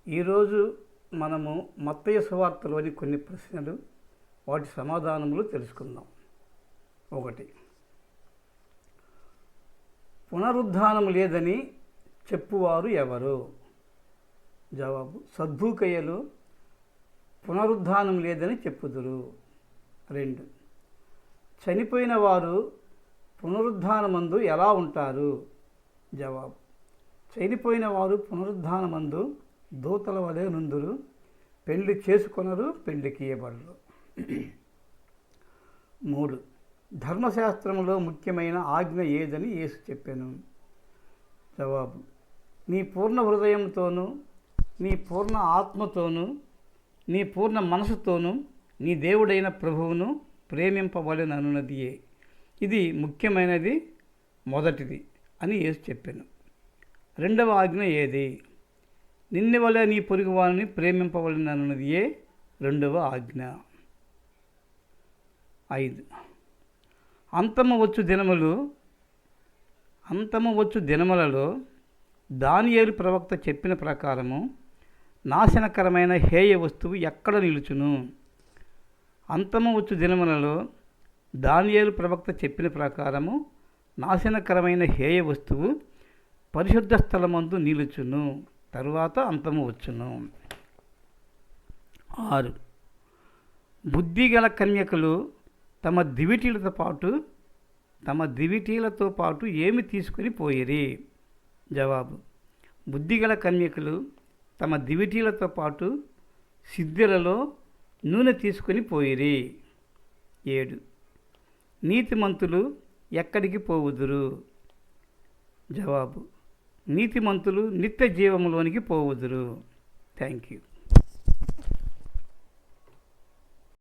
ఈరోజు మనము మత్తయి సువార్తలోని కొన్ని ప్రశ్నలు, వాటి సమాధానములు తెలుసుకుందాం. 1. పునరుద్ధానము లేదని చెప్పువారు ఎవరు? జవాబు: సద్దూకయ్యులు పునరుద్ధానం లేదని చెప్పుదురు. 2. చనిపోయిన వారు పునరుద్ధానమందు ఎలా ఉంటారు? జవాబు: చనిపోయిన వారు పునరుద్ధానమందు దూతల వలె నుందురు, పెళ్లి చేసుకొనరు, పెళ్లికి ఇయ్యబడరు. 3. ధర్మశాస్త్రంలో ముఖ్యమైన ఆజ్ఞ ఏదని యేసు చెప్పాను? జవాబు: నీ పూర్ణ హృదయంతోనూ, నీ పూర్ణ ఆత్మతోనూ, నీ పూర్ణ మనసుతోనూ నీ దేవుడైన ప్రభువును ప్రేమింపవలెననున్నదియే. ఇది ముఖ్యమైనది, మొదటిది అని యేసు చెప్పాను. 2వ ఆజ్ఞ ఏది? నిన్ను వలె నీ పొరుగువారిని ప్రేమింపవలెననున్నదియే 2వ ఆజ్ఞ. 5. అంతము వచ్చు దినములలో దానియేలు ప్రవక్త చెప్పిన ప్రకారము నాశనకరమైన హేయ వస్తువు ఎక్కడ నిలుచును? అంతము వచ్చు దినములలో దానియేలు ప్రవక్త చెప్పిన ప్రకారము నాశనకరమైన హేయ వస్తువు పరిశుద్ధ స్థలమందు నిలుచును, తరువాత అంతము వచ్చును. 6. బుద్ధిగల కన్యకలు తమ దివిటీలతో పాటు ఏమి తీసుకుని పోయిరి? జవాబు: బుద్ధిగల కన్యకలు తమ దివిటీలతో పాటు సిద్ధెలలో నూనె తీసుకుని పోయిరి. 7. నీతిమంతులు ఎక్కడికి పోవుదురు? జవాబు: నీతిమంతులు నిత్య జీవములోనికి పోవుదురు. Thank you.